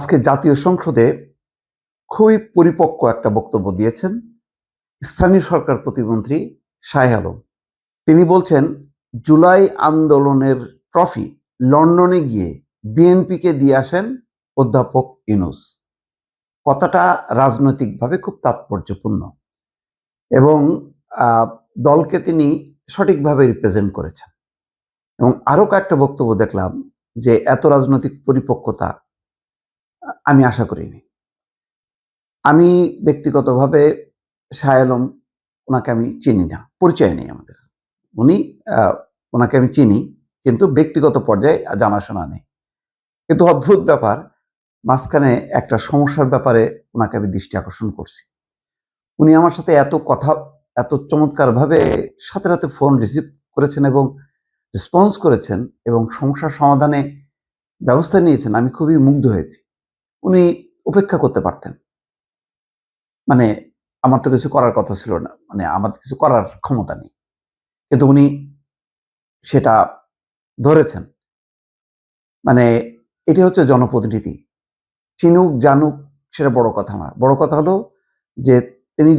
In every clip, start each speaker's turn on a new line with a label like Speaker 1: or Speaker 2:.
Speaker 1: আজকে জাতীয় সংসদে খুবই পরিপক্ক একটা বক্তব্য দিয়েছেন স্থানীয় সরকার প্রতিমন্ত্রী শাহ আলম। তিনি বলছেন, জুলাই আন্দোলনের ট্রফি লন্ডনে গিয়ে বিএনপিকে দিয়ে আসেন অধ্যাপক ইউনূস। কথাটা রাজনৈতিকভাবে খুব তাৎপর্যপূর্ণ এবং দলকে তিনি সঠিকভাবে রিপ্রেজেন্ট করেছেন। এবং আরো কয়েকটা বক্তব্য দেখলাম যে এত রাজনৈতিক পরিপক্কতা আমি আশা করিনি। আমি ব্যক্তিগতভাবে শাহ আলম, ওনাকে আমি চিনি না, পরিচয় নেই আমাদের। উনি ওনাকে আমি চিনি, কিন্তু ব্যক্তিগত পর্যায়ে জানাশোনা নেই। কিন্তু অদ্ভুত ব্যাপার, মাঝখানে একটা সমস্যার ব্যাপারে ওনাকে আমি দৃষ্টি আকর্ষণ করছি। উনি আমার সাথে এত চমৎকারভাবে সাথে সাথে ফোন রিসিভ করেছেন এবং রেসপন্স করেছেন এবং সমস্যার সমাধানে ব্যবস্থা নিয়েছেন। আমি খুবই মুগ্ধ হয়েছি। উনি উপেক্ষা করতে পারতেন, মানে আমার তো কিছু করার কথা ছিল না, মানে আমার কিছু করার ক্ষমতা নেই, কিন্তু উনি সেটা ধরেছেন। মানে এটি হচ্ছে জনপ্রতিনিধি, চিনুক জানুক সেটা বড় কথা না। বড় কথা হলো যে তিনি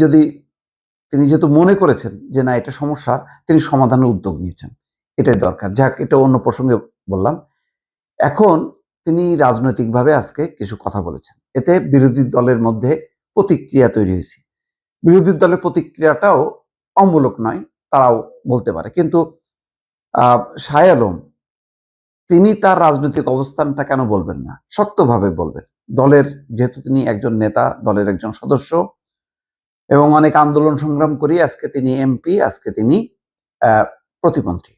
Speaker 1: যেহেতু মনে করেছেন যে না এটা সমস্যা, তিনি সমাধানের উদ্যোগ নিয়েছেন, এটাই দরকার। যাক, এটা অন্য প্রসঙ্গে বললাম। এখন তিনি রাজনৈতিকভাবে আজকে কিছু কথা বলেছেন, এতে বিরোধী দলের মধ্যে প্রতিক্রিয়া তৈরি হয়েছে। বিরোধী দলের প্রতিক্রিয়াটাও অমূলক নয়, তারাও বলতে পারে। কিন্তু শাহ আলম তিনি তার রাজনৈতিক অবস্থানটা কেন বলবেন না, শক্তভাবে বলবেন। দলের, যেহেতু তিনি একজন নেতা, দলের একজন সদস্য এবং অনেক আন্দোলন সংগ্রাম করি আজকে তিনি এমপি, আজকে তিনি প্রতিমন্ত্রী,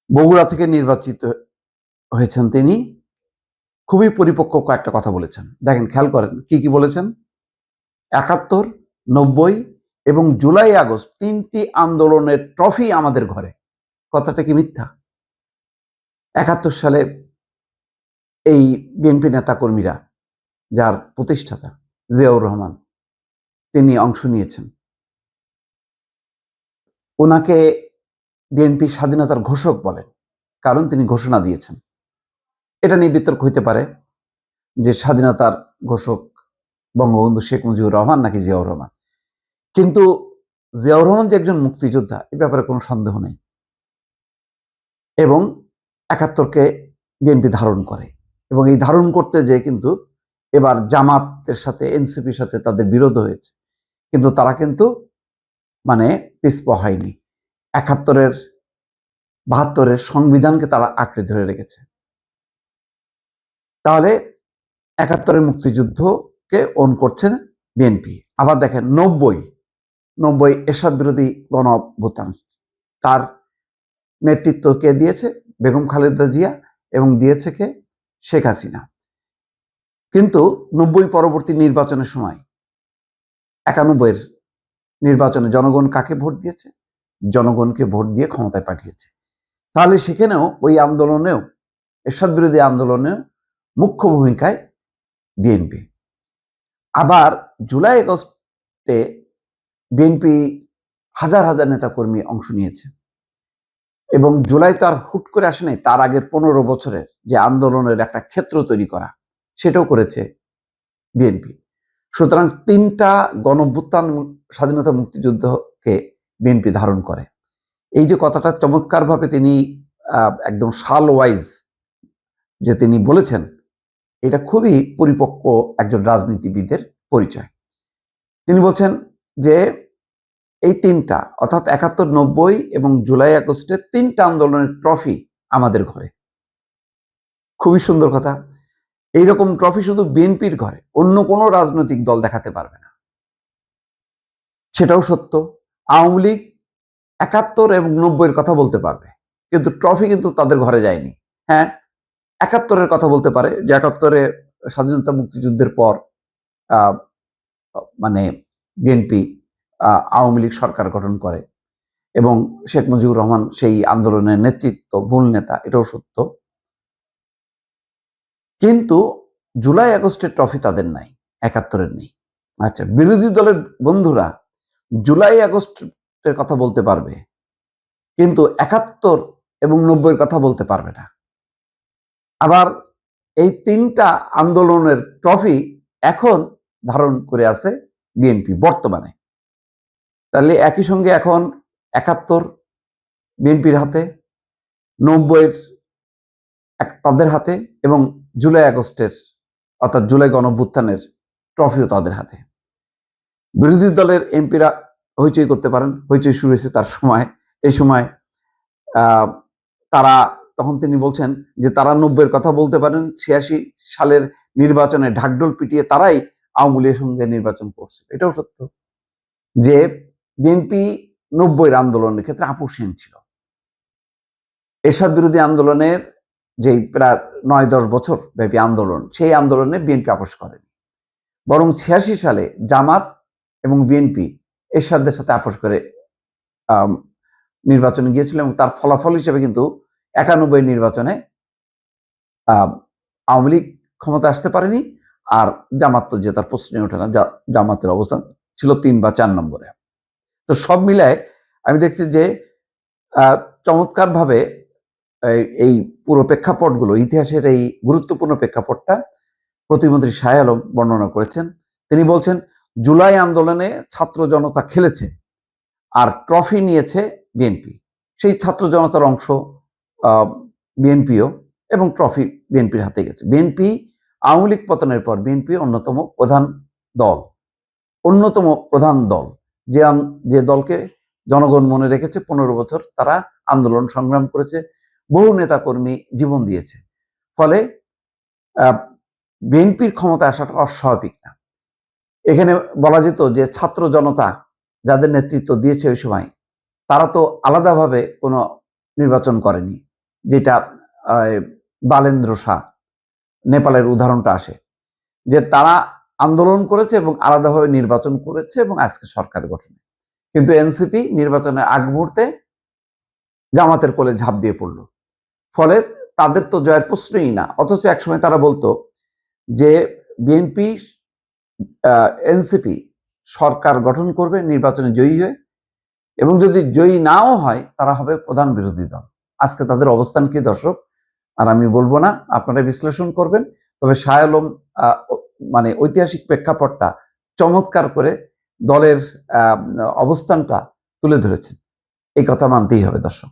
Speaker 1: বগুড়া থেকে নির্বাচিত হয়েছেন। তিনি খুবই পরিপক্ক কয়েকটা কথা বলেছেন। দেখেন, খেয়াল করেন কি কি বলেছেন। ৭১, ৯০ এবং জুলাই আগস্ট ৩টি আন্দোলনের ট্রফি আমাদের ঘরে। কথাটা কি মিথ্যা? ৭১ সালে এই বিএনপি নেতাকর্মীরা, যার প্রতিষ্ঠাতা জিয়াউর রহমান, তিনি অংশ নিয়েছেন। ওনাকে বিএনপি স্বাধীনতার ঘোষক বলেন, কারণ তিনি ঘোষণা দিয়েছেন। এটা নিয়ে বিতর্ক হইতে পারে যে স্বাধীনতার ঘোষক বঙ্গবন্ধু শেখ মুজিবুর রহমান নাকি জিয়াউর রহমান, কিন্তু জিয়াউর রহমান যে একজন মুক্তিযোদ্ধা, এ ব্যাপারে কোনো সন্দেহ নেই। এবং ৭১কে বিএনপি ধারণ করে, এবং এই ধারণ করতে যেয়ে কিন্তু এবার জামাতের সাথে, এনসিপির সাথে তাদের বিরোধ হয়েছে, কিন্তু তারা কিন্তু মানে পিছপা হয়নি। ৭১-৭২ সংবিধানকে তারা আঁকড়ে ধরে রেখেছে। তাহলে ৭১ মুক্তিযুদ্ধকে ওন করছেন বিএনপি। আবার দেখেন ৯০ এরশাদ বিরোধী গণ অভ্যুত্থান, তার নেতৃত্ব কে দিয়েছে? বেগম খালেদা জিয়া, এবং দিয়েছে কে? শেখ হাসিনা। কিন্তু ৯০ পরবর্তী নির্বাচনের সময় ৯১ নির্বাচনে জনগণ কাকে ভোট দিয়েছে? জনগণকে ভোট দিয়ে ক্ষমতায় পাঠিয়েছে। তাহলে সেখানেও, ওই আন্দোলনেও, এরশাদ বিরোধী আন্দোলনেও মুখ্য ভূমিকায় বিএনপি। আবার জুলাই আগস্টে বিএনপি হাজার হাজার নেতাকর্মী অংশ নিয়েছে, এবং জুলাই তো আর হুট করে আসে নাই, তার আগের ১৫ বছরের যে আন্দোলনের একটা ক্ষেত্র তৈরি করা, সেটাও করেছে বিএনপি। সুতরাং ৩টা গণঅভ্যুত্থান, স্বাধীনতা, মুক্তিযুদ্ধকে বিএনপি ধারণ করে। এই যে কথাটা চমৎকারভাবে তিনি একদম সাল ওয়াইজ যে তিনি বলেছেন, এটা খুবই পরিপক্ক একজন রাজনীতিবিদের পরিচয়। তিনি বলছেন যে এই ৩টা, অর্থাৎ ৭১, ৯০ এবং জুলাই আগস্টের ৩টা আন্দোলনের ট্রফি আমাদের ঘরে। খুবই সুন্দর কথা। এইরকম ট্রফি শুধু বিএনপির ঘরে, অন্য কোনো রাজনৈতিক দল দেখাতে পারবে না, সেটাও সত্য। আওয়ামী লীগ ৭১ এবং ৯০ কথা বলতে পারবে, কিন্তু ট্রফি কিন্তু তাদের ঘরে যায়নি। হ্যাঁ, ৭১ কথা বলতে পারে যে ৭১ স্বাধীনতা মুক্তিযুদ্ধের পর মানে বিএনপি আওয়ামী লীগ সরকার গঠন করে এবং শেখ মুজিবুর রহমান সেই আন্দোলনের নেতৃত্ব, মূল নেতা, এটাও সত্য। কিন্তু জুলাই আগস্টের ট্রফি তাদের নাই, ৭১ নেই। আচ্ছা, বিরোধী দলের বন্ধুরা জুলাই আগস্টের কথা বলতে পারবে, কিন্তু ৭১ এবং ৯০ কথা বলতে পারবে না। আবার এই তিনটা আন্দোলনের ট্রফি এখন ধারণ করে আছে বিএনপি বর্তমানে। তাহলে একই সঙ্গে এখন ৭১ বিএনপির হাতে, ৯০ তাদের হাতে, এবং জুলাই আগস্টের অর্থাৎ জুলাই গণঅভ্যুত্থানের ট্রফিও তাদের হাতে। বিরোধী দলের এমপিরা হইচই করতে পারেন, হইচই শুরু হয়েছে তার সময়। এই সময় তারা তখন তিনি বলছেন যে তারা ৯০-এর কথা বলতে পারেন, ৮৬ সালের নির্বাচনে ঢাকঢোল পিটিয়ে তারাই আওয়ামী লীগের সঙ্গে নির্বাচন করছে। এটাও সত্য যে বিএনপি ৯০-এর আন্দোলনের ক্ষেত্রে আপোষহীন ছিল। এরশাদ বিরোধী আন্দোলনের যে প্রায় ৯-১০ বছর ব্যাপী আন্দোলন, সেই আন্দোলনে বিএনপি আপোষ করেনি, বরং ৮৬ সালে জামাত এবং বিএনপি এরশাদের সাথে আপোষ করে নির্বাচনে গিয়েছিল, এবং তার ফলাফল হিসেবে কিন্তু ৯১ নির্বাচনে আওয়ামী লীগ ক্ষমতা আসতে পারেনি, আর জামাত তো জেতার প্রশ্নই ওঠে না। জামাতের অবস্থান ছিল ৩ বা ৪ নম্বরে। তো সব মিলায় আমি দেখছি যে চমৎকারভাবে এই পুরো প্রেক্ষাপটগুলো, ইতিহাসের এই গুরুত্বপূর্ণ প্রেক্ষাপটটা প্রতিমন্ত্রী শাহ আলম বর্ণনা করেছেন। তিনি বলছেন, জুলাই আন্দোলনে ছাত্র জনতা খেলেছে আর ট্রফি নিয়েছে বিএনপি। সেই ছাত্র জনতার অংশ বিএনপিও, এবং ট্রফি বিএনপির হাতে গেছে। বিএনপি আওয়ামী লীগ পতনের পর বিএনপি অন্যতম প্রধান দল, যে দলকে জনগণ মনে রেখেছে। ১৫ বছর তারা আন্দোলন সংগ্রাম করেছে, বহু নেতাকর্মী জীবন দিয়েছে। ফলে বিএনপির ক্ষমতা আসাটা অস্বাভাবিক না। এখানে বলা যেত যে ছাত্র জনতা যাদের নেতৃত্ব দিয়েছে ওই সময়, তারা তো আলাদাভাবে কোনো নির্বাচন করেনি, যেটা বালেন্দ্র শাহ নেপালের উদাহরণটা আসে, যে তারা আন্দোলন করেছে এবং আলাদাভাবে নির্বাচন করেছে এবং আজকে সরকার গঠনে। কিন্তু এনসিপি নির্বাচনের আগ মুহূর্তে জামাতের কোলে ঝাঁপ দিয়ে পড়ল। ফলে তাদের তো জয়ের প্রশ্নই না। অথচ একসময় তারা বলতো যে বিএনপি এনসিপি সরকার গঠন করবে নির্বাচনে জয়ী হয়ে, এবং যদি জয়ী নাও হয় তারা হবে প্রধান বিরোধী দল। আজকে তাদের অবস্থান কি দর্শক, আর আমি বলবো না, আপনারা বিশ্লেষণ করবেন। তবে শাহ আলম মানে ঐতিহাসিক প্রেক্ষাপটটা চমৎকার করে দলের অবস্থানটা তুলে ধরেছেন, এই কথা মানতেই হবে দর্শক।